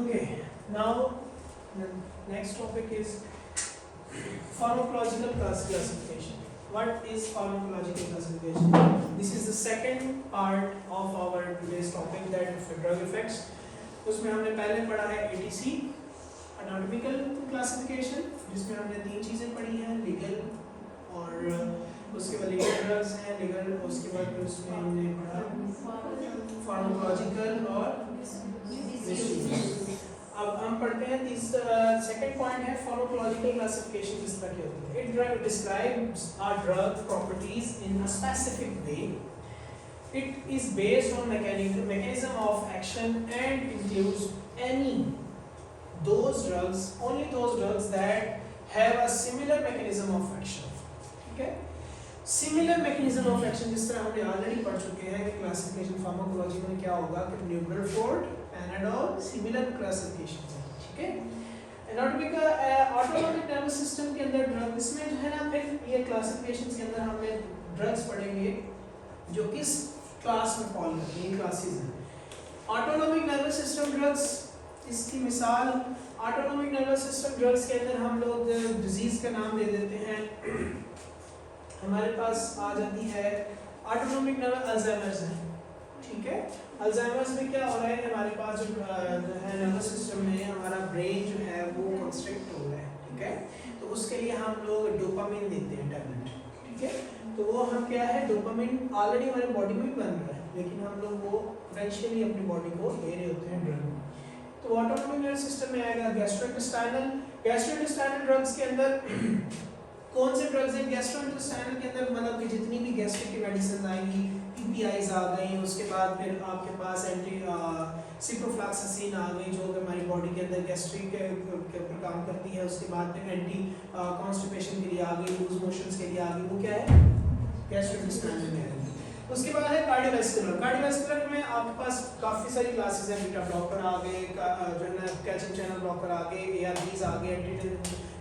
Okay, now the next topic is pharmacological classification. What is pharmacological classification? This is the second part of our today's topic, that drug effects. उसमें हमने पहले पढ़ा है ATC, anatomical classification, जिसमें हमने तीन चीजें पढ़ी हैं, legal और उसके बाद legal drugs हैं, legal उसके बाद फिर उसमें हमने पढ़ा pharmacological और अब हम पढ़ते हैं सेकंड पॉइंट है pharmacological classification किस तरह की होती है. It describes a drug properties in a specific way. It is based on mechanism of action and includes only those drugs that have a similar mechanism of action. Okay? Similar mechanism of action जिस तरह हमने already पढ़ चुके हैं कि classification pharmacology में क्या होगा कि न्यूमेरल पैनाडोल सिमिलर क्लासिफिकेशन है. ठीक है. एनाटॉमी का ऑटोनॉमिक नर्वस सिस्टम के अंदर ड्रग, इसमें जो है ना फिर ये क्लासिफिकेशंस के अंदर हमने ड्रग्स पढ़ेंगे जो किस क्लास में फॉल करती हैं, क्लासेस हैं. ऑटोनॉमिक नर्वस सिस्टम ड्रग्स, इसकी मिसाल ऑटोनॉमिक नर्वस सिस्टम ड्रग्स के अंदर हम लोग डिजीज का नाम दे देते हैं. हमारे पास आ जाती है ऑटोनॉमिक नर्वस अल्जाइमर्स है. ठीक है. अल्जाइमर्स में क्या हो रहा है, हमारे पास जो है नर्वस सिस्टम में हमारा ब्रेन जो है वो कंस्ट्रिक्ट हो रहा है. ठीक है. तो उसके लिए हम लोग डोपामिन देते हैं टैबलेट. ठीक है. तो वो हम क्या है, डोपामिन ऑलरेडी हमारे बॉडी में बन रहा है, लेकिन हम लोग वो पोटेंशियली अपनी बॉडी को दे रहे होते हैं ड्रग. तो ऑटोनॉमिक नर्वस सिस्टम में आएगा गैस्ट्रोइंटेस्टाइनल ड्रग्स के अंदर कौन से ड्रग्स हैं. गैस्ट्रोइंटेस्टाइनल के अंदर मतलब कि जितनी भी गैस्ट्रिक की मेडिसिन आएंगी, पीपीआईज आ गई, उसके बाद फिर आपके पास एंटी सिप्रोफ्लॉक्सासिन आ गई जो हमारी बॉडी के अंदर गैस्ट्रिक के ऊपर काम करती है. उसके बाद फिर एंटी कॉन्स्टिपेशन के लिए आ गई, लूज मोशंस के लिए आ गई. वो क्या है, गैस्ट्रोइंटेस्टाइनल में आएगी. उसके बाद है कार्डियोवैस्कुलर में आपके पास काफ़ी सारी क्लासेस हैं. बीटा ब्लॉकर आ गए, जो है ना कैल्शियम चैनल ब्लॉकर आ गए, एआरबीज आ गए, एंटी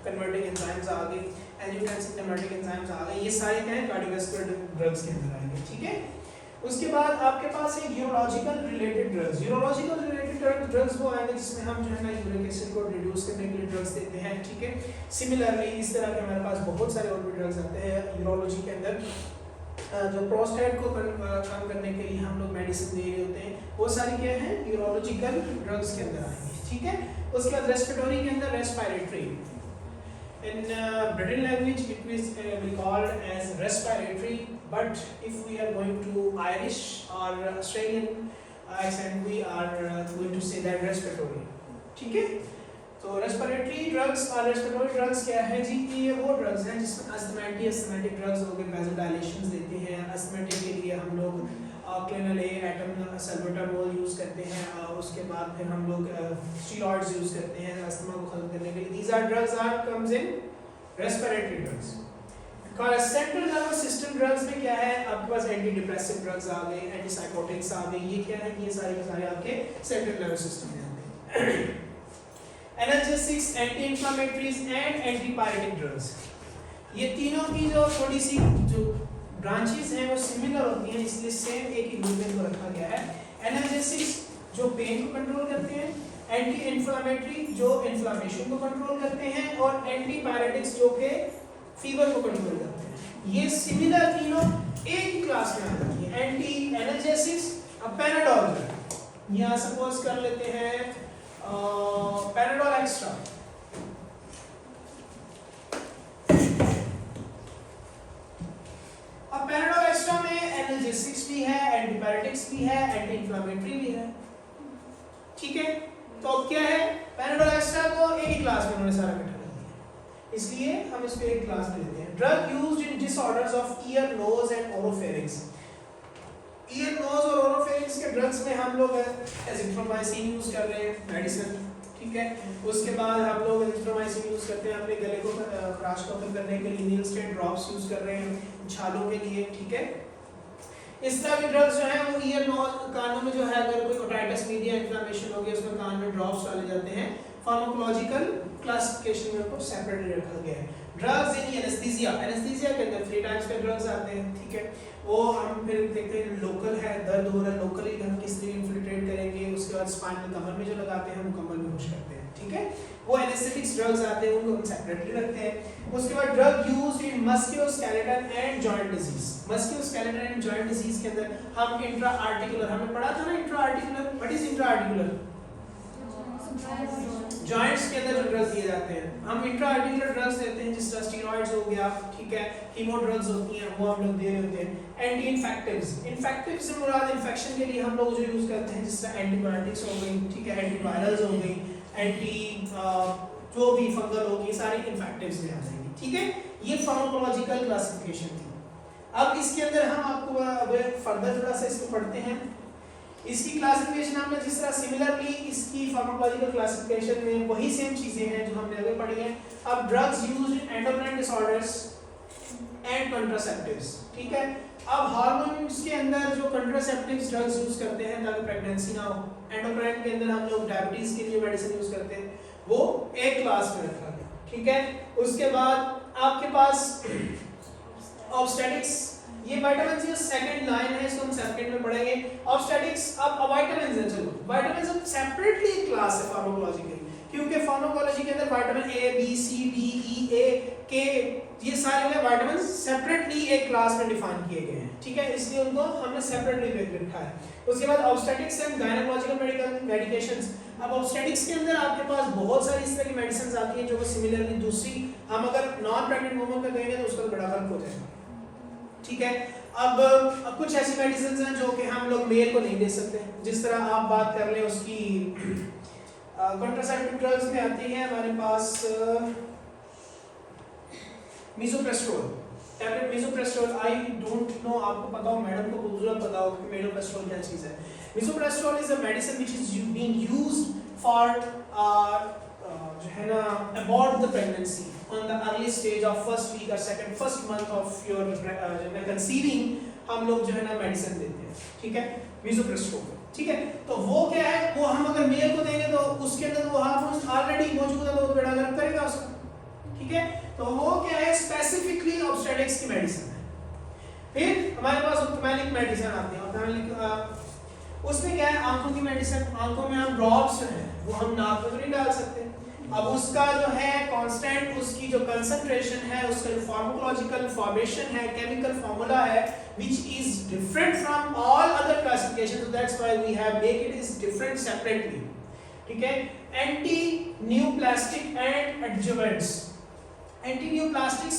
कन्वर्टिंग एंजाइम्स आ गए, एंजियोटेंसिन कन्वर्टिंग एंजाइम्स आ गए. ये सारे क्या हैं, कार्डियोवैस्कुलर ड्रग्स के अंदर आएंगे. ठीक है. उसके बाद आपके पास है urological related drugs. Urological related drugs वो आएंगे जिसमें हम जो है ना यूरिक एसिड को रिड्यूस करने के लिए ड्रग्स देते हैं. ठीक है. सिमिलरली इस तरह के हमारे पास बहुत सारे और भी ड्रग्स आते हैं यूरोलॉजी के अंदर. जो प्रोस्टेट को कम करने के लिए हम लोग मेडिसिन दे रहे होते हैं, वो सारी क्या है, यूरोलॉजिकल ड्रग्स के अंदर आएंगे. ठीक है. उसके बाद रेस्पिरेटरी के अंदर respiratory. In British language it is we called as respiratory, but if we are going to Irish or Australian accent we are going to say that respiratory. ठीक है. तो respiratory drugs और respiratory drugs क्या है जी, ये वो drugs हैं जिसमें asthmatic drugs हो गए, vasodilations देते हैं. asthmatic के लिए हम लोग क्लिनल ए एटम सल्बुटामोल यूज़ करते हैं. उसके बाद फिर हम लोग स्टीरॉइड्स यूज़ करते हैं अस्थमा को खत्म करने के लिए. These are drugs are comes in respiratory drugs. Central nervous system drugs में क्या है, आपके पास एंटी डिप्रेसिव ड्रग्स आ गए, एंटीसाइकोटिक्स आ गए. ये क्या है, ये सारे के सारे आपके सेंट्रल नर्वस सिस्टम में आते हैं. Analgesics, anti inflammatories and antipyretic drugs. ये तीनों की जो थोड़ी सी जो ब्रांचेस हैं वो सिमिलर होती हैं, इसलिए सेम एक ही ग्रुप में रखा गया है. एनाल्जेसिक्स जो पेन को कंट्रोल करते हैं, एंटी इन्फ्लेमेटरी जो इन्फ्लेमेशन को कंट्रोल करते हैं, और एंटीपायरेटिक्स जो के फीवर को कंट्रोल करते हैं. ये सिमिलर तीनों एक ही क्लास में आ जाती है. एंटी एनाल्जेसिक्स, अब पैनाडोल, यहाँ सपोज कर लेते हैं पैनाडोल एक्स्ट्रा. अब पैनाडोल एक्स्ट्रा में एनाल्जेसिक्स भी है, एंटीपायरेटिक्स भी है, एंटी इन्फ्लेमेटरी भी है. ठीक है. तो अब क्या है, पैनाडोल एक्स्ट्रा को एक ही क्लास में उन्होंने सारा इकट्ठा कर दिया, इसलिए हम इसको एक क्लास में लेते हैं. Drug used in disorders of ear, nose and oropharynx. Ear, nose और ओरोफेरिंक्स के ड्रग्स में हम लोग एजिथ्रोमाइसिन यूज कर रहे हैं मेडिसिन. ठीक है. उसके बाद हम लोग एजिथ्रोमाइसिन यूज करते हैं अपने गले को खराश को कम करने के लिए. नील स्टेट ड्रॉप्स यूज कर रहे हैं छालों के लिए. ठीक है. इस तरह के ड्रग्स जो है वो ईयर, नोज, कानों में जो है अगर कोई ओटाइटिस मीडिया इन्फ्लेमेशन हो गया उसमें कान में ड्रॉप्स डाले जाते हैं. फार्माकोलॉजिकल क्लासिफिकेशन में उनको सेपरेटली रखा गया है. ड्रग्स इन एनेस्थीसिया, एनेस्थीसिया के अंदर 3 टाइप्स के ड्रग्स आते हैं. ठीक है. वो हम फिर देखते हैं लोकल है, दर्द हो रहा है लोकली हम किस तरह इन्फिल्ट्रेट करेंगे. उसके उसके बाद स्पाइनल कमर में जो लगाते हैं वो कमर में पुश करते हैं, ठीक है। वो एनेस्थेटिक्स ड्रग्स आते हैं, उनको हम सेपरेटली रखते हैं। उसके बाद drug used in musculoskeletal and joint disease. Musculoskeletal and joint disease के अंदर हम इंट्रा आर्टिकुलर, हमने पढ़ा था ना intra articular, what is intra articular? Joints के अंदर जो ड्रग्स दिए जाते हैं, हम इंट्रा आर्टिकुलर ड्रग्स देते हैं, जिस तरह स्टेरॉइड्स हो गया, ठीक है, कीमो ड्रग्स होती हैं वो हम लोग दे रहे होते हैं। एंटी इन्फेक्टिव्स, इन्फेक्टिव्स से मुराद इन्फेक्शन के लिए हम लोग जो यूज करते हैं, जिस तरह एंटीबायोटिक्स हो गई, ठीक है, एंटीवायरल्स हो गई, एंटी जो भी फंगल होगी, सारी इन्फेक्टिव्स में आ जाएंगी, ठीक है। ये फार्माकोलॉजिकल क्लासिफिकेशन थी। अब इसके अंदर हम आपको अब फर्दर थोड़ा सा इसको पढ़ते हैं। इसकी क्लासिफिकेशन हमने जिस तरह सिमिलरली इसकी फार्माकोलॉजिकल क्लासिफिकेशन में वही सेम चीजें हैं जो हमने आगे पढ़ी हैं। अब drugs used in endocrine disorders and contraceptives, ठीक है। अब हार्मोन्स के अंदर जो कंट्रासेप्टिव्स ड्रग्स यूज करते हैं ताकि प्रेगनेंसी ना हो, एंडोक्राइन के अंदर हम लोग डायबिटीज के लिए मेडिसिन यूज करते हैं, वो एक क्लास में रखा गया, ठीक है। उसके बाद आपके पास ऑब्स्टेटिक्स, ये विटामिन जो सेकंड लाइन है, इसको हम सेकंड में पढ़ेंगे। ऑब्स्टेटिक्स, अब विटामिन्स है, चलो विटामिन्स अब सेपरेटली एक क्लास है फार्माकोलॉजिकल, क्योंकि फार्माकोलॉजी के अंदर vitamin A B C D E A K ये सारे के विटामिन्स सेपरेटली एक क्लास में डिफाइन किए गए हैं, ठीक है, इसलिए उनको हमने सेपरेटली रखा है। उसके बाद obstetrics and gynaecological medical medications. अब ऑब्स्टेटिक्स के अंदर आपके पास बहुत सारी इस तरह की मेडिसिन आती हैं जो सिमिलरली दूसरी, हम अगर नॉन प्रेग्नेंट वुमन का कहेंगे तो उसका बड़ा फर्क हो जाएगा, ठीक है। अब कुछ ऐसी मेडिसिन हैं जो कि हम लोग मेल को नहीं दे सकते, जिस तरह आप बात कर लें उसकी कंट्रासेप्टिव ड्रग्स में आती है हमारे पास मिसोप्रेस्टोल, टैबलेट मिसोप्रेस्टोल। आई डोंट नो, आपको पता हो, मैडम को जरूर पता हो कि मिसोप्रेस्टोल क्या चीज है। Misoprostol is a medicine which is being used for जो है ना abort the pregnancy on the early stage of first week or first month of your conceiving, हम लोग जो है ना मेडिसिन देते हैं, ठीक है, मिसोप्रेस्टोल, ठीक है। तो वो क्या है, वो हम अगर मेल को देंगे तो उसके अंदर वो हार्मोन्स ऑलरेडी मौजूद है तो वो बेड़ा गर्म करेगा उसका, ठीक है। तो वो क्या है, स्पेसिफिकली ऑब्स्टेटिक्स की मेडिसिन है। फिर हमारे पास ऑप्थेल्मिक मेडिसिन आती है, ऑप्थेल्मिक उसमें क्या है, आंखों की मेडिसिन, आंखों में हम ड्रॉप्स जो है वो हम नाक में तो नहीं डाल सकते। अब उसका जो है कांस्टेंट, उसकी जो कंसंट्रेशन है, उसका जो फार्माकोलॉजिकल फॉर्मेशन है, केमिकल फार्मूला है, which is different from all other classifications, so that's why we have make it is different separately, ठीक है। Anti neoplastic and adjuvants. Anti neoplastics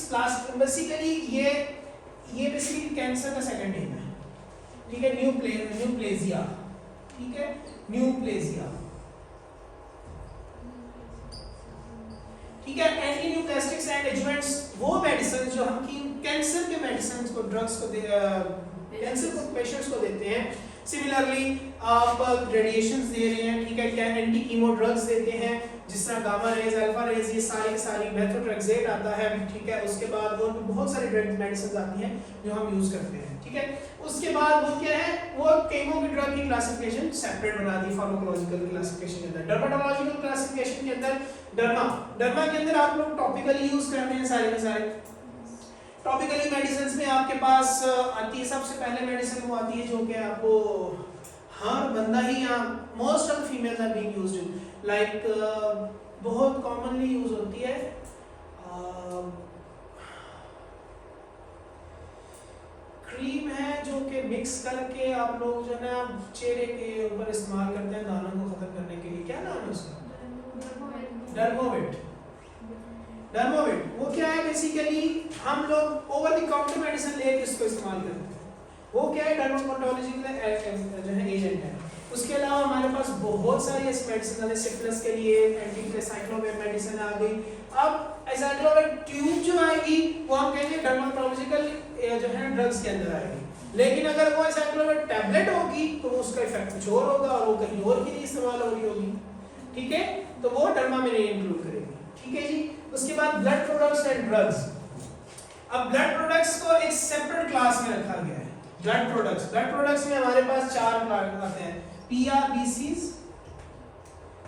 basically ये बेसिकली कैंसर का second name है, ठीक है, neoplasia, ठीक है, न्यूप्लेजिया, ठीक है। एंटी न्यूप्लास्टिक्स एंड एडजुवेंट्स वो मेडिसिन जो हम कैंसर के मेडिसिन को ड्रग्स को कैंसर को पेशेंट्स को देते हैं। सिमिलरली आप रेडिएशंस दे रहे हैं, ठीक है, क्या एंटी कीमो ड्रग्स देते हैं, जिस तरह गामा रेज, अल्फा रेज, ये सारी की सारी, मेथोट्रेक्सेट आता है, ठीक है। उसके बाद और भी बहुत सारी ड्रग्स मेडिसिन आती हैं जो हम यूज करते हैं, ठीक है। उसके बाद वो क्या है, वो कीमो की ड्रग की क्लासिफिकेशन सेपरेट बना दी फार्माकोलॉजिकल क्लासिफिकेशन के अंदर। डर्मेटोलॉजिकल क्लासिफिकेशन के अंदर डर्मा के अंदर आप लोग टॉपिकली यूज करते हैं सारे के सारे। टॉपिकली मेडिसिन में आपके पास आती है, सबसे पहले मेडिसिन वो आती है जो कि आपको हर बंदा ही, यहाँ most of females are being used, like बहुत कॉमनली यूज होती है क्रीम है जो कि मिक्स करके आप लोग जो है ना चेहरे के ऊपर इस्तेमाल करते हैं दानों को खत्म करने के लिए, क्या नाम है उसका? डर्मोवेट। वो क्या है, बेसिकली हम लोग ओवर द काउंटर मेडिसिन लेके इसको इस्तेमाल करते हैं। वो क्या है, डर्मेटोलॉजिकल जो है एजेंट है। उसके अलावा हमारे पास बहुत सारी ऐसी मेडिसिन है, सिफिलिस के लिए एंटीसाइक्लोविर मेडिसिन आ गई। अब एसाइक्लोविर ट्यूब जो आएगी वो हम कहेंगे डर्मेटोलॉजिकल जो है ड्रग्स के अंदर आएगी, लेकिन अगर वो एसाइक्लोविर टैबलेट होगी तो उसका इफेक्ट कुछ और होगा और वो कहीं और के लिए इस्तेमाल हो रही होगी, ठीक है, तो वो डर्मा में नहीं इंक्लूड करेगी, ठीक है जी। उसके बाद ब्लड प्रोडक्ट्स एंड ड्रग्स। अब ब्लड प्रोडक्ट्स को एक सेपरेट क्लास में रखा गया है। ब्लड प्रोडक्ट्स में हमारे पास 4 क्लास आते हैं, पीआरबीसीज,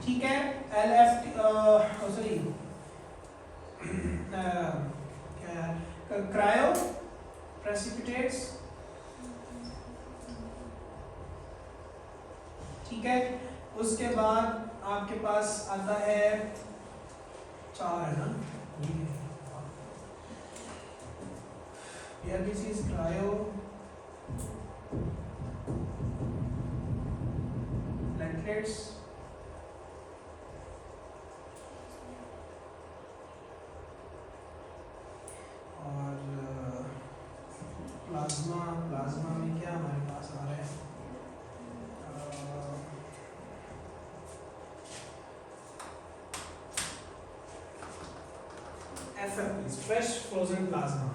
ठीक है, एलएफटी, सॉरी क्रायो प्रेसिपिटेट्स, ठीक है, उसके बाद आपके पास आता है 4 है ना, दिस इज क्रायो प्लेटलेट्स, और प्लाज्मा, प्लाज्मा में क्या हमारे पास आ रहा है, FFP, फ्रेश फ्रोजन प्लाज्मा।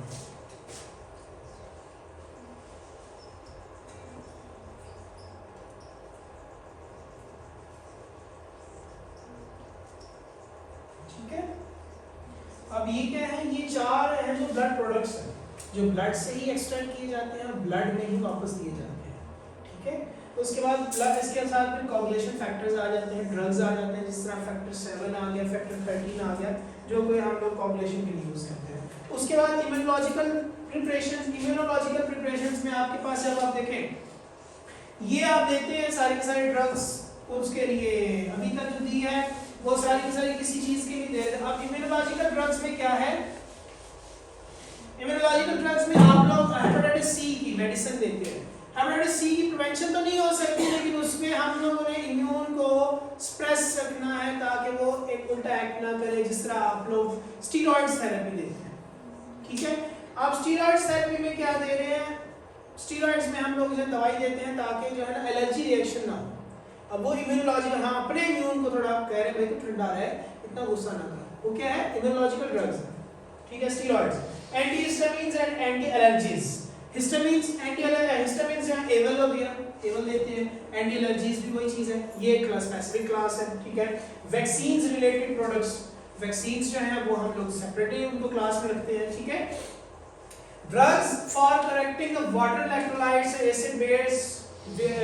ठीक है, अब ये क्या है, ये 4 हैं जो ब्लड प्रोडक्ट्स हैं, जो ब्लड से ही एक्सट्रैक्ट किए जाते हैं और ब्लड में ही वापस दिए जाते हैं। ठीक है, उसके बाद ब्लड, इसके साथ में कोगुलेशन फैक्टर्स आ जाते हैं, ड्रग्स आ जाते हैं, जिस तरह फैक्टर 7 आ गया, फैक्टर 13 आ गया, जो कोई हम लोग कोगुलेशन के लिए यूज करते हैं। उसके बाद इम्यूनोलॉजिकल प्रिपरेशंस, इम्यूनोलॉजिकल प्रिपरेशंस में आपके पास जब आप देखें, ये आप देते हैं सारे के सारे ड्रग्स, उसके लिए अभी तक जो दी है वो सारी की सारी किसी चीज के लिए दे रहे हैं। अब इम्यूनोलॉजिकल ड्रग्स में क्या है, इम्यूनोलॉजिकल ड्रग्स में आप लोग हेपेटाइटिस सी की मेडिसिन देते हैं। हेपेटाइटिस सी की प्रिवेंशन तो नहीं हो सकती, लेकिन उसमें हम लोगों ने इम्यून को स्ट्रेस रखना है ताकि वो एक उल्टा एक्ट ना करे, जिस तरह आप लोग स्टीरॉइड्स थेरेपी देते हैं। ठीक है, आप स्टीरॉइड्स थेरेपी में क्या दे रहे हैं, स्टीरॉइड्स में हम लोग जो दवाई देते हैं ताकि जो है ना एलर्जी रिएक्शन ना हो। अब वो इम्यूनोलॉजिकल, हाँ अपने इम्यून को थोड़ा कह रहे हैं भाई तो ठंडा रहे, इतना गुस्सा ना कर, वो क्या है, इम्यूनोलॉजिकल ड्रग्स है। ठीक है, steroids, anti histamines and anti allergies. Histamines, anti histamines या एवल हो गया, एवल देते हैं, एंटी एलर्जीज भी वही चीज है, ये क्लास स्पेसिफिक क्लास है। ठीक है, वैक्सीन्स रिलेटेड प्रोडक्ट्स, वैक्सीन्स जो है वो हम लोग सेपरेटली उनको क्लास में रखते हैं। ठीक है, drugs for correcting water electrolytes acid base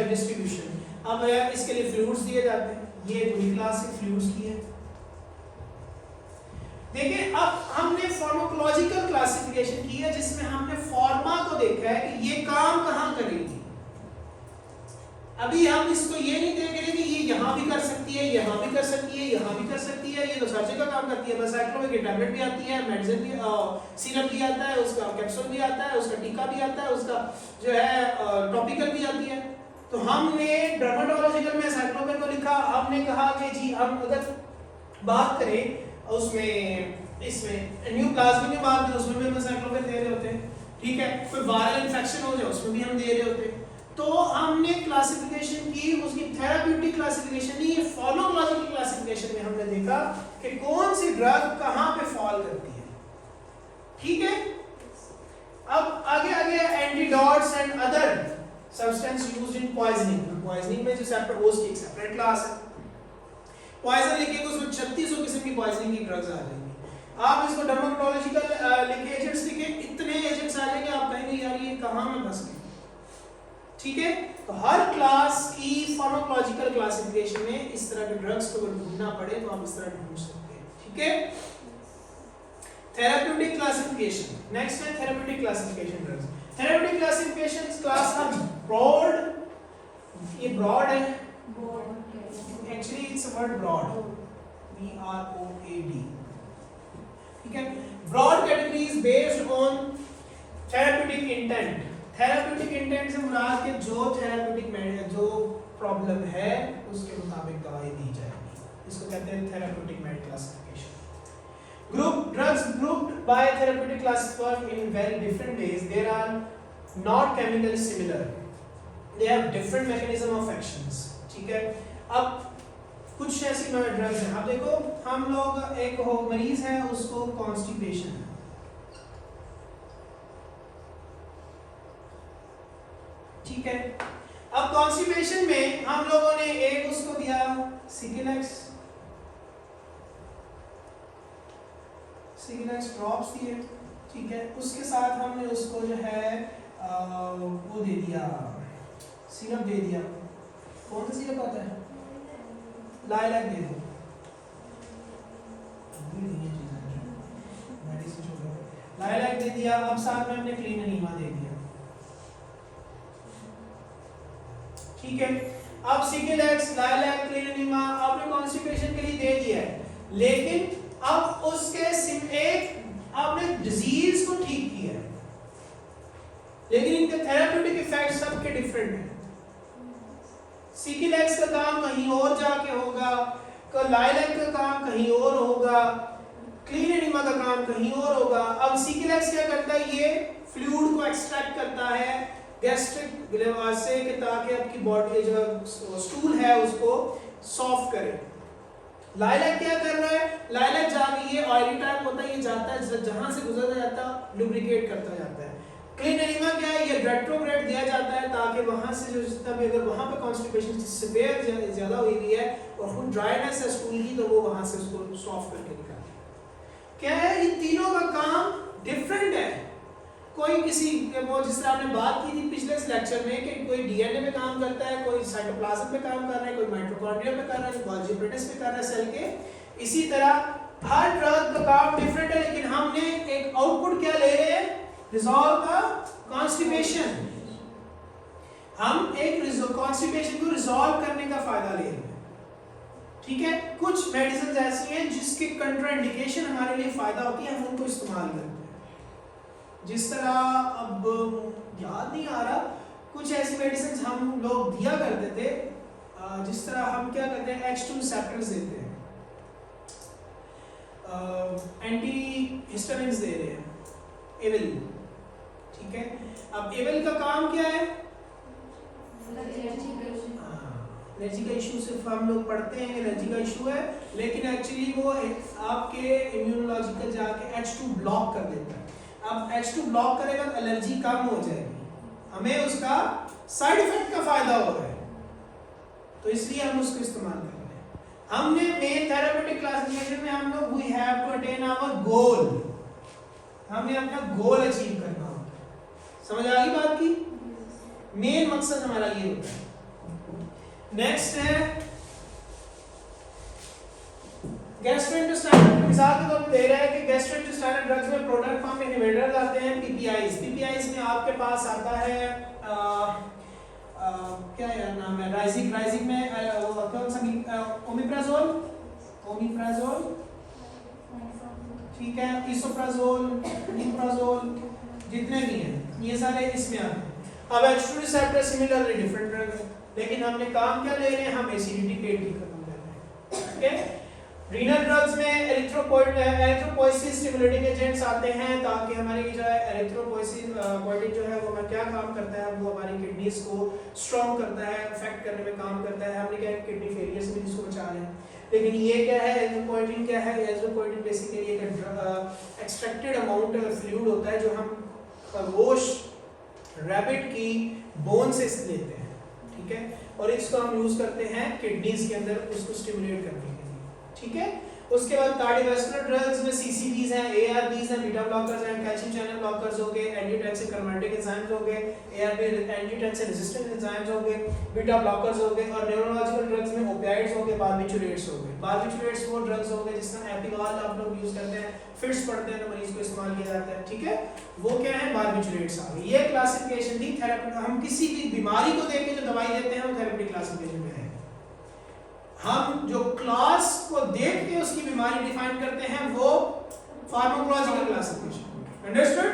distribution, अब इसके लिए फ्लूइड्स दिए जाते हैं, ये पूरी क्लास से फ्लूइड्स की है। देखिए, अब हमने फार्माकोलॉजिकल क्लासिफिकेशन की है, जिसमें हमने फार्मा को देखा है कि ये काम कहां करेगी। अभी हम इसको ये नहीं देख रहे कि ये यहां भी कर सकती है, यहां भी कर सकती है, यहां भी कर सकती है, ये तो हर जगह काम करती है। बस साइक्लोविर की टैबलेट भी आती है, मेडिसिन भी, सिरप भी आता है, उसका कैप्सूल भी आता है, उसका टीका भी आता है, उसका जो है टॉपिकल भी आती है। तो हमने डर्मेटोलॉजिकल में साइक्लोविर को लिखा, हमने कहा कि जी हम अगर बात करें उसमें, इसमें न्यूप्लाज्मिक में बात करें, उसमें भी हम साइक्लोविर दे रहे होते हैं। ठीक है, कोई वायरल इन्फेक्शन हो जाए उसमें भी हम दे रहे होते हैं। तो हमने क्लासिफिकेशन की, उसकी थेराप्यूटिक क्लासिफिकेशन नहीं, ये फार्माकोलॉजिकल क्लासिफिकेशन में हमने देखा कि कौन सी ड्रग कहां पे फॉल करती है। ठीक है, अब आगे आगे antidotes and other substance used in poisoning. Poisoning में जो सेपरेट की एक सेपरेट क्लास है, पॉइजन लिखेंगे उसमें 3600 किस्म की पॉइजनिंग की ड्रग्स आ जाएंगी। आप इसको डर्मेटोलॉजिकल लिखे, एजेंट्स लिखे, इतने एजेंट्स आ जाएंगे, आप कहेंगे यार ये कहां में फंस गए। ठीक है, तो हर क्लास की फार्माकोलॉजिकल क्लासिफिकेशन में इस तरह के ड्रग्स को ढूंढना पड़े तो आप इस तरह ढूंढ सकते हैं। ठीक है, थेराप्यूटिक क्लासिफिकेशन, नेक्स्ट है therapeutic classification drugs. Therapeutic classification class are broad, ये ब्रॉड है, actually it's a word broad, BROAD। ठीक है, broad categories based on therapeutic intent. Therapeutic intent से मुराद के जो थेराप्यूटिक जो प्रॉब्लम है उसके मुताबिक दवाई दी जाएगी, इसको कहते हैं therapeutic made classification. Group drugs grouped by therapeutic classifier in very different ways. They are not chemically similar. They have different mechanism of actions. ठीक है, अब कुछ ऐसी ड्रग्स हैं, अब देखो हम लोग एक हो मरीज है उसको कॉन्स्टिपेशन है, ठीक है। अब कॉन्स्टिपेशन में हम लोगों ने एक उसको दिया सिकिलेक्स ड्रॉप्स दिए, ठीक है। उसके साथ हमने उसको जो है वो दे दिया, सिरप दे दिया। कौन सा सिरप आता है? लाइलैक दे दो, लाइलैक दे दिया। अब साथ में हमने क्लीन एनीमा दे दिया, ठीक है। अब सिकिलेक्स, लाइलैक, क्लिनिमा आपने कॉन्स्टिपेशन के लिए दे दिया है, लेकिन अब उसके एक आपने डिजीज को ठीक किया है, लेकिन इनके थेराप्यूटिक इफेक्ट सबके डिफरेंट हैं। सिकिलेक्स का काम कहीं और जाके होगा, लाइलैक का काम कहीं और होगा, क्लीन एनिमा का काम कहीं और होगा। अब सिकिलेक्स क्या करता है, ये फ्लूइड को एक्सट्रैक्ट करता है गैस्ट्रिक ग्लैंड से कि ताकि आपकी बॉडी जो स्टूल है उसको सॉफ्ट करे। लाइलैक क्या कर रहा है, लाइलैक जाके ये ऑयली टाइप होता है, ये जाता है जहां से गुजरता जाता है लुब्रिकेट करता जाता है। क्लीन एनिमा क्या है, ये रेट्रोग्रेड दिया जाता है ताकि वहां से जो जितना भी अगर वहां पे कॉन्स्टिपेशन सीवियर ज्यादा हुई हुई है और खून ड्राइनेस है स्टूल की, तो वो वहां से उसको सॉफ्ट करके निकालता। क्या है, ये तीनों का काम डिफरेंट है। कोई किसी वो जिस तरह आपने बात की थी पिछले लेक्चर में कि कोई डीएनए में काम करता है, कोई साइटोप्लाज्म पे काम कर रहा है, कोई माइटोकॉन्ड्रिया पे कर रहा है, कोई गोल्गी एपेंडिक्स पे कर रहा है सेल के। इसी तरह हर ड्रग का काम डिफरेंट है, लेकिन हमने एक आउटपुट क्या ले रहे हैं, रिजॉल्व द कॉन्स्टिपेशन। हम एक कॉन्स्टिपेशन को रिजॉल्व करने का फायदा ले रहे हैं, ठीक है। कुछ मेडिसिन ऐसी हैं जिसकी कंट्राइंडिकेशन हमारे लिए फायदा होती है, हम उनको इस्तेमाल करते हैं। जिस तरह अब याद नहीं आ रहा, कुछ ऐसी मेडिसिन हम लोग दिया करते थे, जिस तरह हम क्या करते हैं H2 रिसेप्टर्स देते हैं, एंटी हिस्टामिन्स दे रहे हैं, एविल, ठीक है। अब एविल का काम क्या है, एलर्जी का इशू सिर्फ हम लोग पढ़ते हैं एलर्जी का इशू है, लेकिन एक्चुअली वो आपके इम्यूनोलॉजिकल जाके H2 ब्लॉक कर देता है। अब H2 ब्लॉक करेगा तो एलर्जी कम हो जाएगी, हमें उसका साइड इफेक्ट का फायदा हो रहा है, तो इसलिए हम उसको इस्तेमाल कर रहे हैं। हमने मेन थेराप्यूटिक क्लासिफिकेशन में हम लोग we have to attain our goal, हमें अपना गोल अचीव करना होता है। समझ आ गई बात की, मेन मकसद हमारा ये होता है। नेक्स्ट है गैस्ट्रोइंटेस्टाइनल, मिसाल के तौर पे दे रहा है कि गैस्ट्रोइंटेस्टाइनल ड्रग्स में प्रोडक्ट फॉर्म में इनहिबिटर्स आते हैं, पीपीआईज। पीपीआईज में आपके पास आता है क्या यार नाम है, राइजिक में कौन सा, ओमिप्राजोल, ठीक है, इसोप्राजोल, निप्राजोल, जितने भी हैं ये सारे इसमें आते हैं। अब H2 receptor similarly different drug है, लेकिन हमने काम क्या ले रहे हैं, हम एसिडिटी पेट की खत्म कर रहे हैं, ठीक है। रीनल ड्रग्स में एरिथ्रोपोइसिस स्टिमुलेटिंग एजेंट्स आते हैं ताकि हमारी जो है एरिथ्रोपोइसिस जो है वो हमारा क्या काम करता है, वो हमारी किडनीज को स्ट्रॉन्ग करता है, इफेक्ट करने में काम करता है। हमने क्या किडनी फेलियर से भी जिसको बचा रहे हैं, लेकिन ये क्या है, एरिथ्रोपोइटिन क्या है, एरिथ्रोपोइटिन बेसिकली एक एक्सट्रैक्टेड अमाउंट फ्लूइड होता है जो हम खरगोश रैबिट की बोन से लेते हैं, ठीक है, और इसको हम यूज करते हैं किडनीज के अंदर उसको स्टिमुलेट करने के लिए, ठीक है। उसके बाद कार्डियोवैस्कुलर ड्रग्स में सीसीबीज हैं, एआरबीज हैं, बीटा ब्लॉकर्स हैं, कैल्शियम चैनल ब्लॉकर्स हो गए, एंजियोटेंसिन कन्वर्टिंग एंजाइम्स हो गए, एआरबी एंजियोटेंसिन रेजिस्टेंट एंजाइम्स हो गए, बीटा ब्लॉकर्स हो गए, और न्यूरोलॉजिकल ड्रग्स में ओपियाइड्स हो गए, बार्बिचुरेट्स हो गए। बार्बिचुरेट्स वो ड्रग्स हो गए जिसमें एपिगाल आप लोग यूज करते हैं, फिट्स पड़ते हैं तो मरीज को इस्तेमाल किया जाता है, ठीक है, वो क्या है, बार्बिचुरेट्स आ गए। ये क्लासिफिकेशन थी थेरेपी, हम किसी भी बीमारी को देख के जो दवाई देते हैं वो थेरेपी क्लासिफिकेशन में है। हम जो क्लास को देख के उसकी बीमारी डिफाइन करते हैं वो pharmacological classification, understood.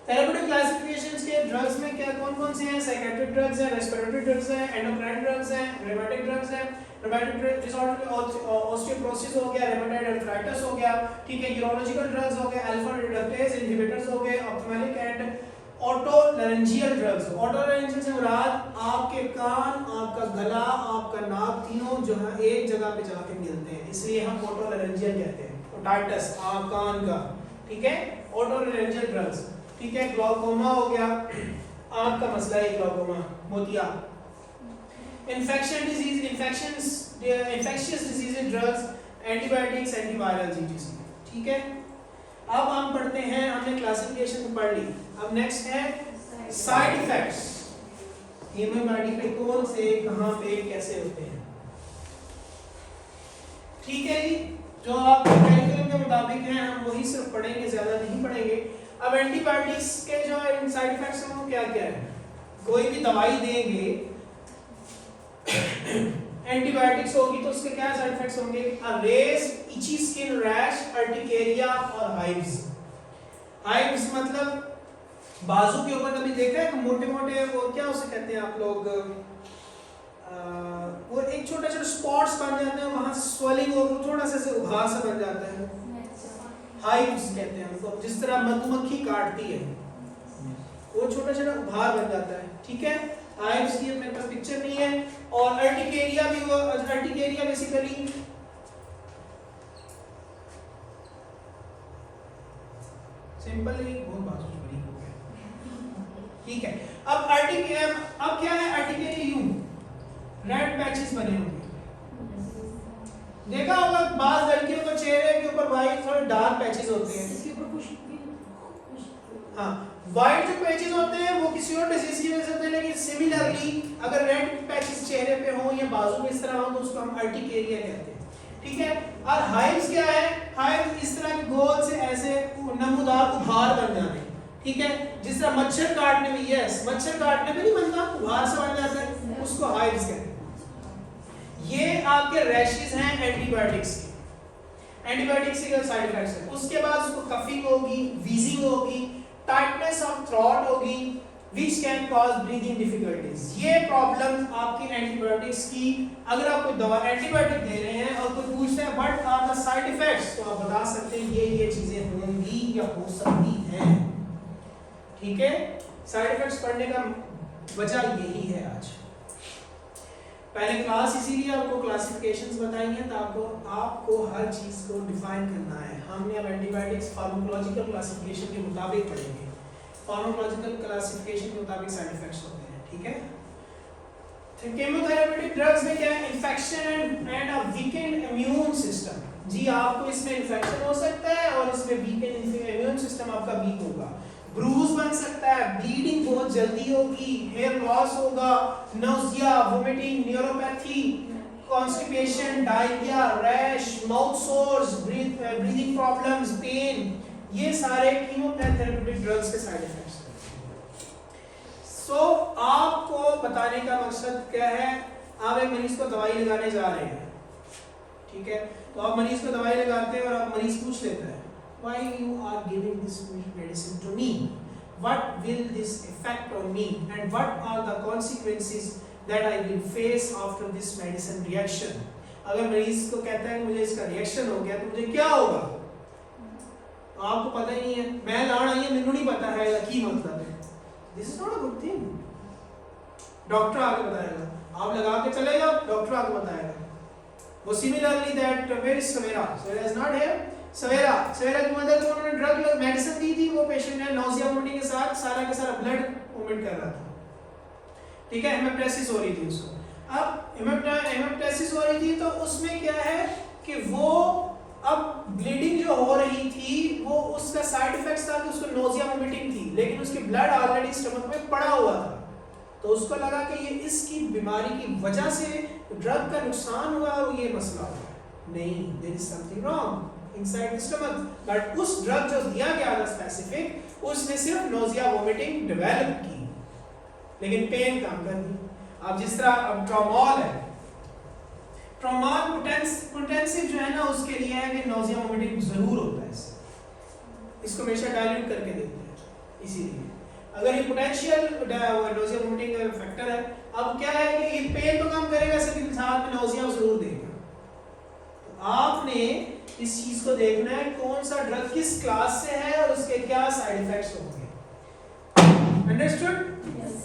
Therapeutic classifications के ड्रग्स में क्या कौन कौन से हैं, साइकियाट्रिक ड्रग्स हैं, रेस्पिरेटरी ड्रग्स हैं, एंडोक्राइन ड्रग्स हैं, रूमेटिक ड्रग्स हैं, रूमेटिक डिसऑर्डर ऑस्टियोपोरोसिस हो गया, रूमेटॉइड आर्थराइटिस हो गया, ठीक है, यूरोलॉजिकल ड्रग्स हो गए, अल्फा रिडक्टेज इनहिबिटर्स हो गए, ऑप्थेल्मिक एंड ऑटोलैरिंजियल ड्रग्स। ऑटोलैरिंजियल से मुराद आपके कान, आपका गला, आपका नाक तीनों जो है एक जगह पे जाके मिलते हैं, इसलिए हम ऑटोलैरिंजियल कहते हैं, ओटाइटिस कान का, ठीक है, ऑटोलैरिंजियल ड्रग्स, ठीक है। ग्लाउकोमा हो गया, आंख का मसला है ग्लाउकोमा, मोतिया। Infectious disease drugs, antibiotics, antivirals, etc, ठीक है। अब हम पढ़ते हैं, हमने क्लासिफिकेशन को पढ़ ली, अब नेक्स्ट है साइड इफेक्ट्स। हेमोबाडी कौन से, कहां पे, कैसे होते हैं, ठीक है जी। जो आप कैलकुलम के मुताबिक हैं हम वही सिर्फ पढ़ेंगे, ज्यादा नहीं पढ़ेंगे। अब एंटीबायोटिक्स के जो साइड इफेक्ट्स हैं वो क्या क्या है, कोई भी दवाई देंगे एंटीबायोटिक्स होगी तो उसके क्या साइड इफेक्ट्स होंगे? रेस्ड इची स्किन रैश, अर्टिकेरिया और हाइव्स। हाइव्स मतलब बाजू के ऊपर कभी देखा है मोटे मोटे वो क्या उसे कहते हैं आप लोग, वो एक छोटा छोटा स्पॉट्स बन जाते हैं, वहां स्वेलिंग हो, थोड़ा सा उभार सा बन जाता है, हाइव्स कहते हैं उनको। जिस तरह मधुमक्खी काटती है वो छोटा छोटा उभार बन जाता है, ठीक है। हाइव्स की मेरे पास पिक्चर नहीं है। और अर्टिकेरिया भी, वो अर्टिकेरिया बेसिकली सिंपल ही बहुत बाजू बड़ी हो गया, ठीक है। अब क्या है अर्टिकेरिया? यूं रेड पैचेस बने होंगे, देखा होगा बाल लड़कियों के चेहरे के ऊपर वाइट थोड़े डार्क पैचेस होते हैं, इसके ऊपर कुछ हाँ वाइट जो पैचेस होते हैं वो किसी और डिजीज की वजह से होते हैं, लेकिन सिमिलरली अगर रेड पैचेस चेहरे पे हो या बाजू में इस तरह हो तो उसको हम अर्टिकेरिया कहते हैं, ठीक है। और हाइव्स क्या है? हाइव्स इस तरह के गोल से ऐसे नमूदार उभार बन जाते हैं, ठीक है। जिस तरह मच्छर काटने में, यस मच्छर काटने में नहीं बनता, उभार से बन जाता है, उसको हाइव्स कहते हैं। ये आपके रैशेस हैं एंटीबायोटिक्स के, एंटीबायोटिक्स के साइड इफेक्ट्स हैं। उसके बाद उसको कफिंग होगी, वीजिंग होगी, टाइटनेस ऑफ थ्रोट होगी, which can cause breathing difficulties। ये प्रॉब्लम आपकी एंटीबायोटिक्स की, अगर आप कोई दवा एंटीबायोटिक दे रहे हैं और कोई पूछता है what are the side effects, तो आप बता सकते हैं ये चीजें होंगी या हो सकती हैं, ठीक है। साइड इफेक्ट्स पढ़ने का वजह यही है। आज पहले क्लास इसीलिए आपको क्लासिफिकेशंस बताई हैं, तो आपको हर चीज को डिफाइन करना है। हमने अब एंटीबायोटिक्स फार्माकोलॉजिकल क्लासिफिकेशन के मुताबिक पढ़ेंगे, फार्माकोलॉजिकल क्लासिफिकेशन के मुताबिक साइड इफेक्ट्स होते हैं, ठीक है। तो केमोथेरेपेटिक ड्रग्स में क्या है? Infection and a weakened immune system. जी आपको इसमें इन्फेक्शन हो सकता है और इसमें वीकेंड इम्यून सिस्टम आपका वीक होगा, ब्रूज बन सकता है, ब्लीडिंग बहुत जल्दी होगी, हेयर लॉस होगा, nausea, vomiting, neuropathy, constipation, diarrhoea, rash, mouth sores, breathing problems, pain, ये सारे कीमोथेरेपेटिक ड्रग्स के साइड इफेक्ट्स हैं। सो आपको बताने का मकसद क्या है? आप एक मरीज को दवाई लगाने जा रहे हैं, ठीक है। तो आप मरीज को दवाई लगाते हैं और आप मरीज पूछ लेता है why you are giving this medicine to me, what will this affect on me and what are the consequences that I will face after this medicine reaction। अगर मरीज को कहता है मुझे इसका रिएक्शन हो गया तो मुझे क्या होगा, आपको पता ही नहीं है, मैं लाड़ आई है मेनू नहीं पता है की मतलब है, this is not a good thing. Doctor आके बताएगा, आप लगा के चले जाओ, डॉक्टर आके बताएगा। वो similarly that where is Savera, Savera is not here, Savera की मदद से उन्होंने ड्रग मेडिसिन दी थी, वो पेशेंट ने नौजिया वोमिटिंग के साथ सारा के सारा ब्लड वोमिट कर रहा था, ठीक है, हेमेप्टाइसिस हो रही थी उसको। अब हेमेप्टाइसिस हो रही थी तो उसमें क्या है कि वो अब ब्लीडिंग जो हो रही थी वो उसका साइड इफेक्ट्स था कि उसको नौजिया वोमिटिंग थी, लेकिन उसकी ब्लड ऑलरेडी स्टमक में पड़ा हुआ था, तो उसको लगा कि ये इसकी बीमारी की वजह से ड्रग का नुकसान हुआ और ये मसला हुआ। नहीं, there is something wrong inside the stomach, but उस ड्रग जो दिया गया था स्पेसिफिक, उसने सिर्फ नौजिया वोमिटिंग डेवलप की लेकिन पेन कम कर दी। अब जिस तरह अब ट्रोमॉल है, ट्रोमॉल पोटेंसिव जो है ना उसके लिए है कि नौजिया वोमिटिंग जरूर होता है, इसको हमेशा डाइल्यूट करके देते हैं, इसीलिए अगर ये पोटेंशियल नौजिया वोमिटिंग फैक्टर है। अब क्या है कि ये पेन तो कम करेगा लेकिन साथ में नौजिया जरूर देगा। तो आपने इस चीज को देखना है कौन सा ड्रग किस क्लास से है और उसके क्या साइड इफेक्ट्स होंगे। अंडरस्टूड? यस।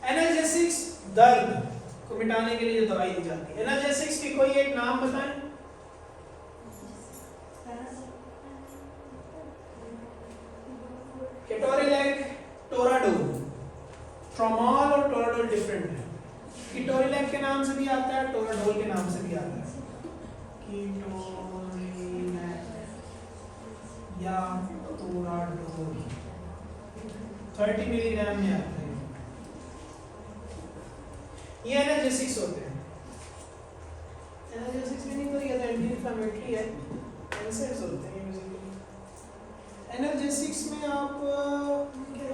एनाल्जेसिक्स दर्द को मिटाने के लिए जो दवाई दी जाती है, एनाल्जेसिक्स की कोई एक नाम बताएं। केटोरिलैक, टोराडोल। ट्रोमॉल और टोराडोल डिफरेंट है, केटोरिलैक के नाम से भी आता है, टोराडोल के नाम से भी आता है। केटोरिलैक या टोराडोल 30 मिलीग्राम में आता है। ये एनाल्जेसिक्स होते हैं। एनाल्जेसिक्स में नहीं कोई एंटी इंफ्लेमेटरी है, एनसेड्स होते हैं बेसिकली। एनाल्जेसिक्स में आप क्या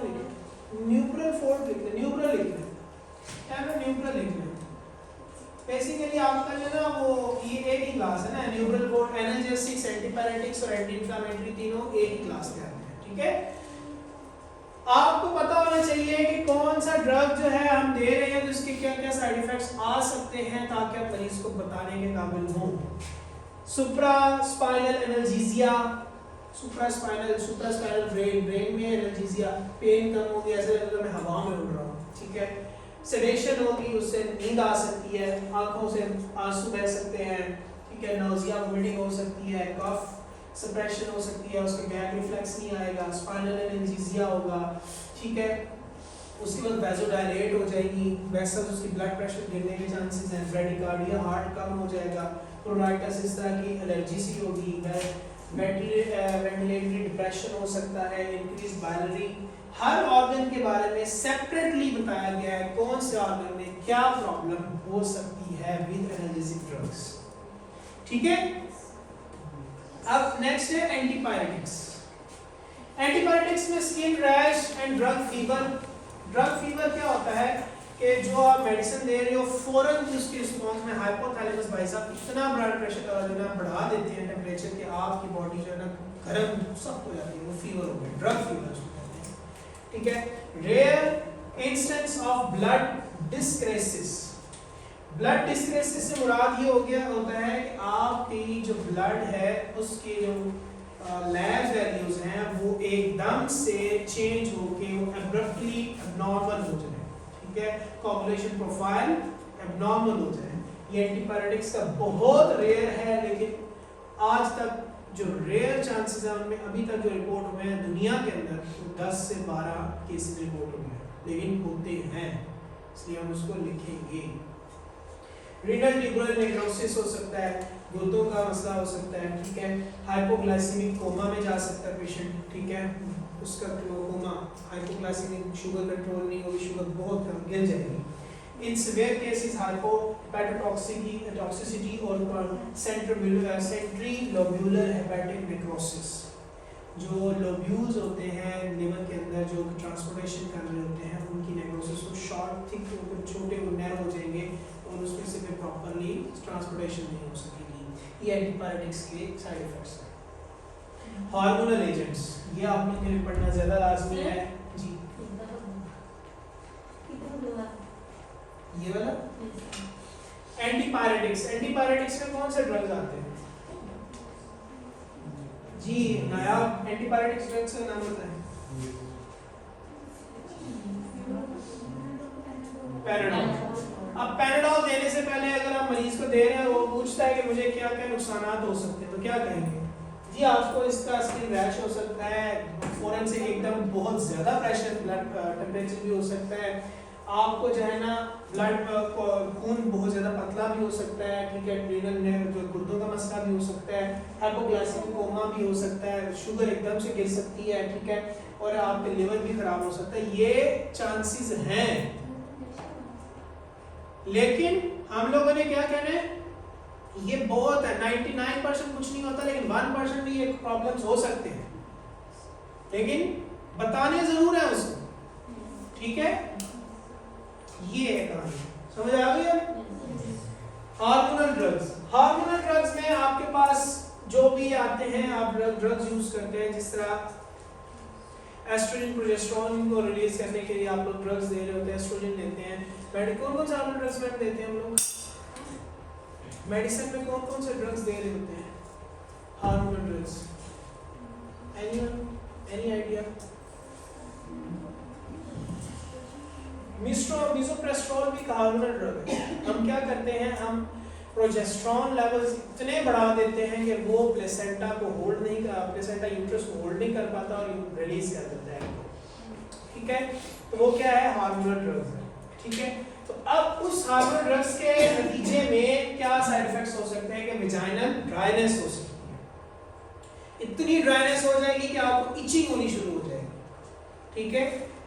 और एंटी इंफ्लेमेटरी तीनों एक ही क्लास के आते हैं, ठीक है। आपको पता होना चाहिए कि कौन सा ड्रग जो है हम दे रहे हैं तो इसके क्या क्या साइड इफेक्ट्स आ सकते हैं ताकि आप मरीज को बताने के काबिल हों। सुप्रास्पाइनल एनाल्जेसिया, सुप्रास्पाइनल ब्रेन में एनाल्जेसिया, पेन कम होगी, ऐसे लगेगा मैं हवा में उड़ रहा हूँ, ठीक है। सेडेशन होगी, उससे नींद आ सकती है, आंखों से आंसू बह सकते हैं, ठीक है। नोजिया वोमिटिंग हो सकती है, कफ सप्रेशन हो सकती है, उसके गैग रिफ्लेक्स नहीं आएगा, स्पाइनल एनाल्जेसिया होगा, ठीक है। उसके बाद वेसोडायलेट हो जाएगी, वेसल्स उसकी ब्लड प्रेशर गिरने के चांसेस हैं, ब्रेडिकार्डिया हार्ट कम हो जाएगा, प्रोराइटिस इस तरह की एलर्जी सी होगी, वेंटिलेटरी डिप्रेशन हो सकता है, इंक्रीज बाइलरी। हर ऑर्गन के बारे में सेपरेटली बताया गया है कौन से ऑर्गन में क्या प्रॉब्लम हो सकती है विद एनाल्जेसिक ड्रग्स, ठीक है। अब नेक्स्ट है एंटीपायरेटिक्स। एंटीपायरेटिक्स में skin rash and drug fever. Drug fever क्या होता है कि जो आप मेडिसिन दे रहे हो फौरन उसकी रिस्पांस में हाइपोथैलेमस भाई साहब इतना ब्लड प्रेशर जो है बढ़ा देते हैं टेम्परेचर कि आपकी बॉडी जो है ना गर्म सख्त हो जाती है, वो फीवर हो गया, ड्रग फीवर उसको कहते हैं, ठीक है। Rare instance of blood dyscrasias. Blood dyscrasias से मुराद ये हो गया होता है कि आपकी जो ब्लड है उसके जो लैब वैल्यूज हैं वो एकदम से चेंज होके वो एब्रप्टली एब्नॉर्मल हो जाए, ठीक है। कोगुलेशन प्रोफाइल एब्नॉर्मल हो जाए। ये एंटीपायरेटिक्स का बहुत रेयर है, लेकिन आज तक जो रेयर चांसेस हैं उनमें अभी तक जो रिपोर्ट हुए हैं दुनिया के अंदर तो 10 से 12 केसेस रिपोर्ट हुए हैं, लेकिन होते हैं, इसलिए हम उसको लिखेंगे। रीनल ट्यूबुलर नेक्रोसिस हो सकता है, गुर्दों का मसला हो सकता है, ठीक है। हाइपोग्लाइसेमिक कोमा में जा सकता है पेशेंट, ठीक है। उसका कोमा हाइपोग्लाइसेमिक, शुगर कंट्रोल नहीं होगी, शुगर बहुत गिर जाएगी। इन सिवियर केसेस हाइपोहेपेटोटॉक्सिसिटी और सेंट्री लोब्यूलर हेपेटिक नेक्रोसिस। जो लोब्यूल्स होते हैं लिवर के अंदर जो ट्रांसपोर्टेशन कर रहे होते हैं उनकी नेक्रोसिस को शॉर्ट थिक छोटे नैरो हो जाएंगे और उसमें से फिर प्रॉपर्ली ट्रांसपोर्टेशन नहीं हो सकेगी। ये एंटीपायरेटिक्स के साइड इफेक्ट्स हैं। हार्मोनल एजेंट्स, ये आप लोगों के लिए पढ़ना ज़्यादा लाजमी है जी। ये वाला एंटीपायरेटिक्स। एंटीपायरेटिक्स में कौन से ड्रग्स आते हैं जी? नायाब एंटीपायरेटिक्स ड्रग्स का नाम बताएं। पैराडॉल। अब पैराडॉल देने से पहले अगर आप मरीज को दे रहे हैं वो पूछता है कि मुझे क्या क्या नुकसानात हो सकते हैं तो क्या कहेंगे जी? आपको इसका स्किन रैश हो सकता है, फौरन से एकदम बहुत ज़्यादा प्रेशर ब्लड टेम्परेचर भी हो सकता है, आपको जो है ना ब्लड खून बहुत ज़्यादा पतला भी हो सकता है, ठीक है। रीनल जो गुर्दों का मसला भी हो सकता है, हाइपोग्लाइसेमिक कोमा भी हो सकता है, शुगर एकदम से गिर सकती है, ठीक है। और आपके लिवर भी खराब हो सकता है, ये चांसेस हैं। लेकिन हम लोगों ने क्या कहना है, ये बहुत है, 99% कुछ नहीं होता, लेकिन 1% भी ये प्रॉब्लम्स हो सकते हैं, लेकिन बताने जरूर है उसको, ठीक है। ये है कहानी, समझ आ गई? Hormonal drugs. हार्मोनल ड्रग्स में आपके पास जो भी आते हैं आप ड्रग्स यूज करते हैं, जिस तरह एस्ट्रोजन प्रोजेस्टेरोन को रिलीज करने के लिए आप लोग ड्रग्स दे रहे होते हैं, एस्ट्रोजन देते हैं। कौन से हार्मोनल ड्रग्स में देते हैं हम लोग? मेडिसिन में कौन से ड्रग्स दे रहे होते हैं hormonal drugs? Any idea? Misoprostol भी हार्मोनल ड्रग है। हम क्या करते हैं, हम प्रोजेस्टेरोन लेवल्स इतने बढ़ा देते हैं कि वो प्लेसेंटा को होल्ड नहीं कर, प्लेसेंटा यूट्रस को होल्ड नहीं कर पाता और रिलीज कर देता है, ठीक है। तो वो क्या है? हार्मोनल ड्रग्स है, ठीक है। तो अब उस हार्मोनल ड्रग्स के नतीजे में क्या साइड इफेक्ट्स हो सकते हैं कि विजाइनल ड्राइनेस हो सकती है, इतनी ड्राइनेस हो जाएगी कि आपको इचिंग होनी शुरू हो जाएगी, ठीक है।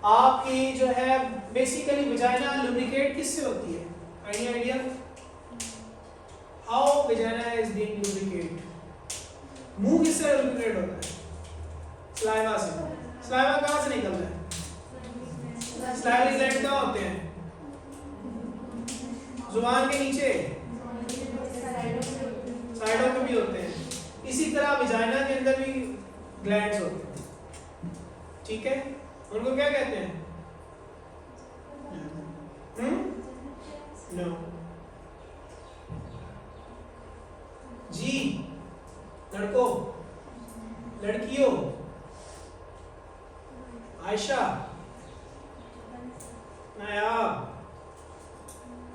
आपकी जो है बेसिकली विजाइना लुब्रिकेट किससे होती है? Any idea how vagina is being lubricate? मुंह किससे लुब्रिकेट होता है? सलाइवा से। सलाइवा कहां से निकलता है? सलाइवरी ग्लैंड कहां होते हैं? जुबान के नीचे, साइडों पे भी होते हैं। इसी तरह विजाइना के अंदर भी ग्लैंड्स होते हैं, ठीक है, उनको क्या कहते हैं? नो जी, लड़कों, लड़कियों, आयशा, नायाब,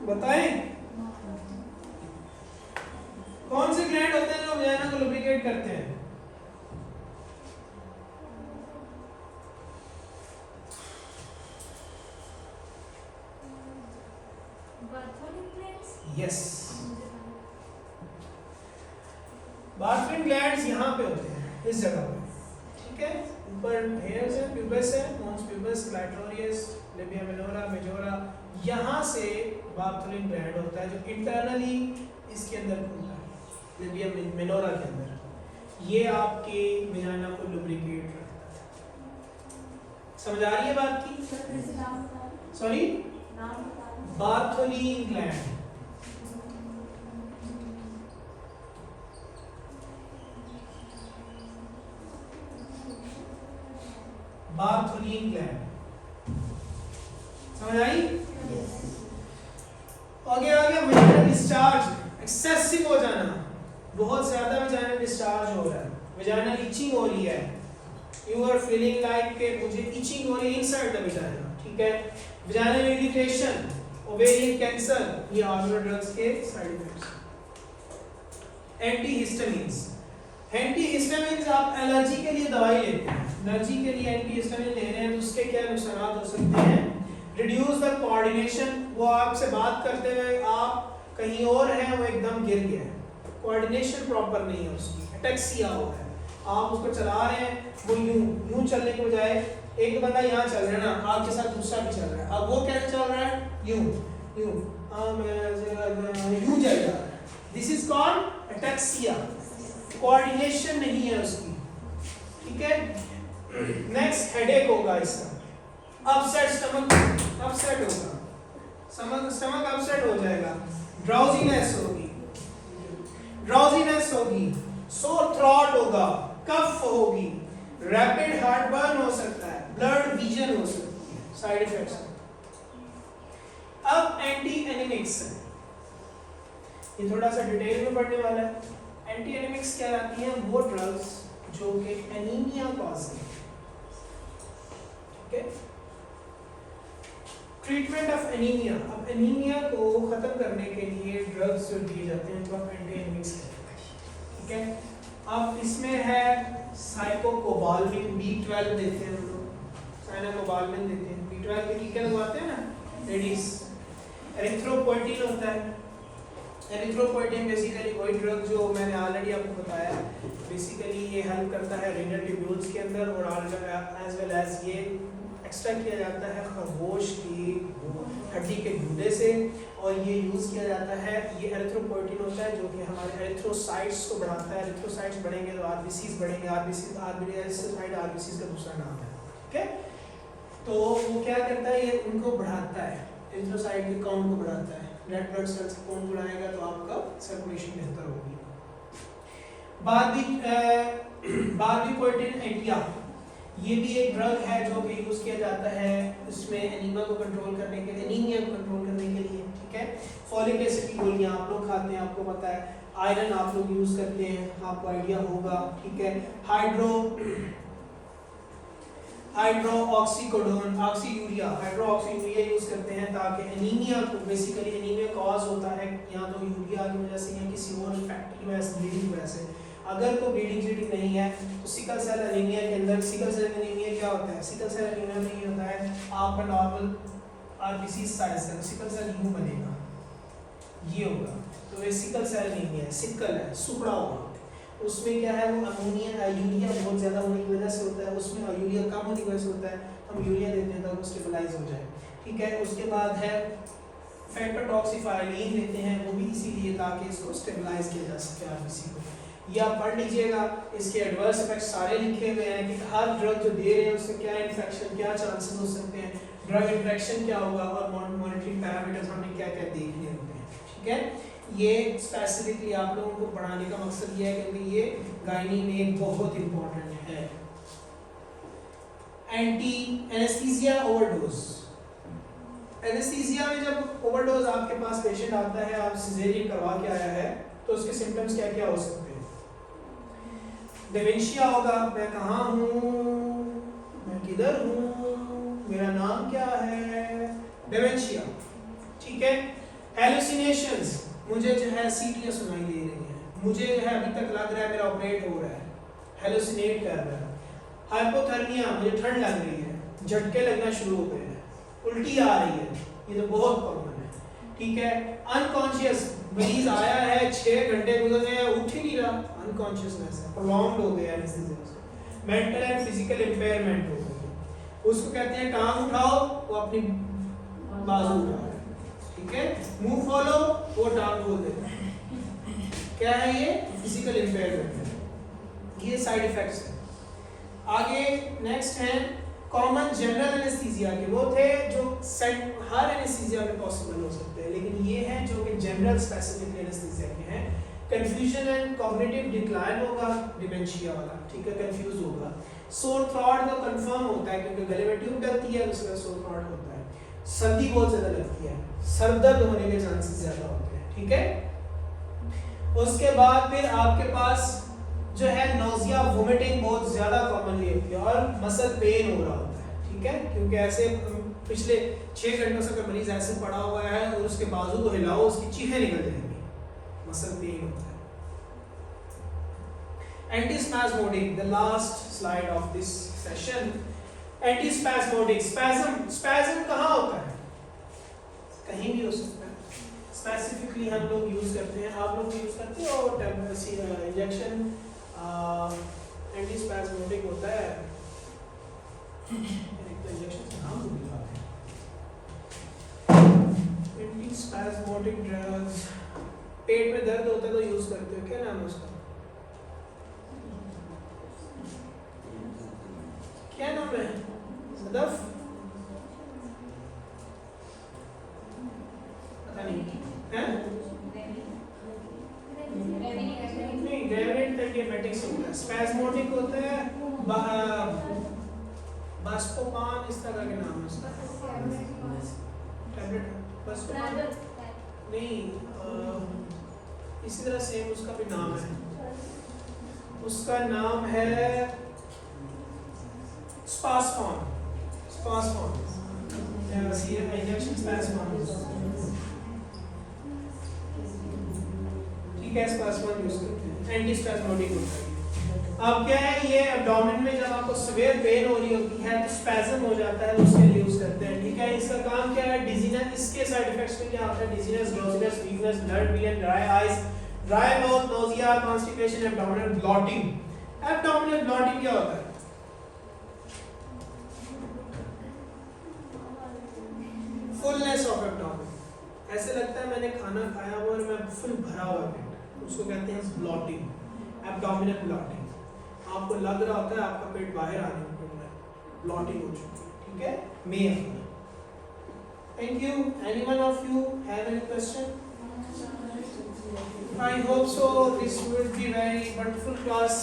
बताएं कौन से ग्लैंड होते हैं जो वजाइना को लुब्रिकेट करते हैं? यस, बार्थोलिन ग्लैंड्स यहाँ पे होते हैं, इस जगह पे, ठीक है, ऊपर हेयर्स है, प्यूबस है, mons pubis, clitoris, labia minora, majora, यहाँ से बार्थोलिन ग्लैंड होता है जो इंटरनली इसके अंदर खुलता है, लेबिया मिनोरा के अंदर, ये आपके वजाइना को लुब्रिकेट रखता है। समझ आ रही है बात की? Sorry, Bartholin gland, Bartholin gland, समझ आई? आगे वजाइनल डिस्चार्ज, एक्सेसिव हो जाना, बहुत ज्यादा वजाइनल डिस्चार्ज हो रहा है, वजाइनल इचिंग हो रही है, यू आर फीलिंग लाइक कि मुझे इचिंग हो रही है इनसाइड द वजाइना, ठीक है, वजाइनल इरिटेशन, ओवेरियन कैंसर, ये हार्मोनल ड्रग्स के साइड इफेक्ट्स। एंटीहिस्टामिन्स, एंटीहिस्टामिन्स आप एलर्जी के लिए दवाई लेते हैं, एलर्जी के लिए एंटीहिस्टामिन ले रहे हैं तो उसके क्या नुकसान हो सकते हैं? रिड्यूस द कोऑर्डिनेशन, वो आपसे बात करते हुए आप कहीं और हैं, वो एकदम गिर गया है, कोऑर्डिनेशन प्रॉपर नहीं है उसकी, एटेक्सिया हो है, आप उसको चला रहे हैं वो यूं चलने के बजाय एक बंदा यहाँ चल रहा है ना, आपके साथ दूसरा भी चल रहा है, अब वो कैसे चल रहा है? यूं चल रहा है, this is called ataxia, coordination नहीं है उसकी, ठीक है। नेक्स्ट हेडेक होगा इसका, अपसेट स्टमक, अपसेट होगा, स्टमक अपसेट हो जाएगा, ड्राउजीनेस होगी, सोर थ्रॉट होगा, कफ होगी, रैपिड हार्ट बर्न हो सकता है, ब्लड विजन हो सकती है, साइड इफेक्ट्स। अब एंटी एनिमिक्स, ये थोड़ा सा डिटेल में पढ़ने वाला है। एंटी एनिमिक्स क्या आती हैं? वो ड्रग्स जो कि एनीमिया कॉज करती है, ठीक है। ट्रीटमेंट ऑफ एनीमिया, अब एनीमिया को खत्म करने के लिए ड्रग्स जो दिए जाते हैं उनको एंटी एनिमिक्स कहते हैं, ठीक है। अब इसमें है साइकोकोबाल्मिन, B12 देते हैं हम लोग, साइकोबाल्मिन देते हैं, B12 के टीके लगवाते हैं ना लेडीज। एरिथ्रोपोएटिन होता है, एरिथ्रोपोएटिन बेसिकली वही ड्रग जो मैंने ऑलरेडी आपको बताया, बेसिकली ये हेल्प करता है रीनल ट्यूब्यूल्स के अंदर, और एज वेल एज ये एक्स्ट्रा किया जाता है खरगोश की हड्डी के गूदे से, और ये यूज़ किया जाता है, ये एरिथ्रोपोएटिन होता है जो कि हमारे एरिथ्रोसाइट्स को बढ़ाता है, एरिथ्रोसाइट्स बढ़ेंगे तो आरबीसीज बढ़ेंगे, आरबीसीज का दूसरा नाम है, ठीक है। तो वो क्या करता है, ये उनको बढ़ाता है, एरिथ्रोसाइट के काउंट को बढ़ाता है, रेड ब्लड सेल्स का काउंट बढ़ाएगा तो आपका सर्कुलेशन बेहतर होगी। बारबीक्वेटिन एटिया, ये भी एक ड्रग है जो कि यूज किया जाता है इसमें एनीमिया को कंट्रोल करने के लिए, एनीमिया को कंट्रोल करने के लिए, ठीक है। फॉलिक एसिड की गोलियां आप लोग खाते हैं, आपको पता है, आयरन आप लोग यूज करते हैं, आपको आइडिया होगा, ठीक है। हाइड्रोक्सीकोडोन, हाइड्रोक्सीयूरिया यूज करते हैं ताकि एनीमिया को, बेसिकली एनीमिया कॉज होता है या तो यूरिया की वजह से या किसी और फैक्टर की वजह से, ब्लीडिंग की वजह से। अगर कोई ब्लीडिंग नहीं है तो सिकल सेल एनीमिया के अंदर, सिकल सेल एनीमिया क्या होता है? सिकल सेल एनीमिया में ये होता है आपका नॉर्मल आरबीसी साइज का सिकल सेल यूं बनेगा, ये होगा, तो ये सिकल सेल एनीमिया है, सिकल है, सुखड़ा होगा। उसमें क्या है, वो अमोनिया यूरिया बहुत ज़्यादा होने की वजह से होता है, उसमें यूरिया कम होने की वजह से होता है, हम यूरिया देते हैं ताकि वो स्टेबलाइज हो जाए, ठीक है। उसके बाद है फैक्टोटॉक्सिफाइलिन देते हैं, वो भी इसीलिए ताकि इसको स्टेबलाइज किया जा सके आरबीसी को। ये आप पढ़ लीजिएगा, इसके एडवर्स इफेक्ट सारे लिखे हुए हैं कि हर ड्रग जो दे रहे हैं उससे क्या इन्फेक्शन, क्या चांसेस हो सकते हैं, ड्रग इंटरेक्शन क्या होगा, और मॉनिटरिंग पैरामीटर्स हमने क्या क्या देखने होते हैं, ठीक है। ये स्पेसिफिकली आप लोगों को पढ़ाने का मकसद ये है क्योंकि ये गायनी में बहुत इंपॉर्टेंट है। Anti anaesthesia overdose. एनेस्थीसिया में जब ओवरडोज आपके पास पेशेंट आता है, आप सिजेरियन करवा के आया है, तो उसके सिम्टम्स क्या क्या हो सकते हैं? डिमेंशिया होगा, मैं कहाँ हूँ, मैं किधर हूँ, मेरा नाम क्या है, डिमेंशिया। ठीक है। हेलुसिनेशंस, मुझे जो है सीटियाँ सुनाई दे रही हैं, मुझे जो है अभी तक लग रहा है मेरा ऑपरेट हो रहा है, हेलुसिनेट कर रहा है। हाइपोथर्मिया, मुझे ठंड लग रही है, झटके लगना शुरू हो गए हैं, उल्टी आ रही है, ये तो बहुत कॉमन है। ठीक है। अनकॉन्शियस, मरीज आया है 6 घंटे गुजर गए, उठ ही नहीं रहा, अनकॉन्शियसनेस है, प्रोलॉन्ग्ड हो गया एनेस्थीसिया से। मेंटल एंड फिजिकल इंपेयरमेंट हो गई, उसको कहते हैं टांग उठाओ, वो अपनी बाजू उठा रहा है। ठीक है। मुंह खोलो, वो टांग खोल देता है। क्या है ये? फिजिकल इंपेयरमेंट है। ये साइड इफेक्ट्स है। आगे नेक्स्ट है कॉमन जनरल एनेस्थीसिया के, वो थे जो हर एनेस्थीसिया में पॉसिबल हो सकते हैं, लेकिन ये है जो कि जनरल स्पेसिफिक एनेस्थीसिया के हैं। कंफ्यूजन एंड कॉग्निटिव डिक्लाइन होगा, डिमेंशिया वाला। ठीक है, कंफ्यूज होगा। सोर थ्रॉट तो कंफर्म होता है क्योंकि गले में ट्यूब डलती है, उसका सोर थ्रॉट होता है। सर्दी बहुत ज्यादा लगती है, सर दर्द होने के चांसेस ज्यादा होते हैं। ठीक है। उसके बाद फिर आपके पास जो है नोजिया, वोमिटिंग बहुत ज्यादा कॉमनली होती है और मसल पेन हो रहा होता है। ठीक है, क्योंकि ऐसे पिछले 6 घंटों से अगर मरीज ऐसे पड़ा हुआ है और उसके बाजू को हिलाओ, उसकी चीखें निकल जाएंगी, मसल पेन होता है। Antispasmodic, the last slide of this session. Antispasmodic, spasm कहाँ होता है? कहीं भी हो सकता है। स्पेसिफिकली हम लोग यूज करते हैं, आप लोग यूज करते हो, और इंजेक्शन एंटीस्पैस्मोडिक होता है। एक तो इंजेक्शन का नाम भूल गया। एंटीस्पैस्मोडिक ड्रग्स, पेट में दर्द होता है तो यूज करते हो, क्या नाम है उसका? क्या नाम है? सदफ? पता नहीं है? नहीं, ग्रेविड एंटीएमेटिक्स होता है। स्पैस्मोडिक होता है बास्कोपान, इस तरह के नाम है उसका। टैबलेट बास्कोपान नहीं, इसी तरह सेम उसका भी नाम है, उसका नाम है स्पासफॉन। स्पासफॉन इंजेक्शन स्पासफॉन। ठीक है, स्पासफॉन यूज करते हैं, एंटीस्पैस्मोडिक होता है। अब क्या है, ये एब्डोमेन में जब आपको सेवियर पेन हो रही होती है तो स्पैज्म हो जाता है, उसके लिए यूज करते हैं। ठीक है, इसका काम क्या है? डिजीनेस, इसके साइड इफेक्ट्स में क्या होता है? Dizziness, drowsiness, weakness, blurred vision, dry eyes, dry mouth, nausea, constipation, abdominal bloating. Abdominal bloating क्या होता है? फुलनेस ऑफ एब्डोमेन, ऐसे लगता है मैंने खाना खाया हुआ और मैं फुल भरा हुआ पेट, उसको कहते हैं ब्लॉटिंग, एब्डोमिनल ब्लॉटिंग। आपको लग रहा होता है आपका पेट बाहर आने को है, ब्लॉटिंग हो चुकी है। ठीक है, मे। Thank you. Anyone of you have any question? I hope so. This will be very wonderful class.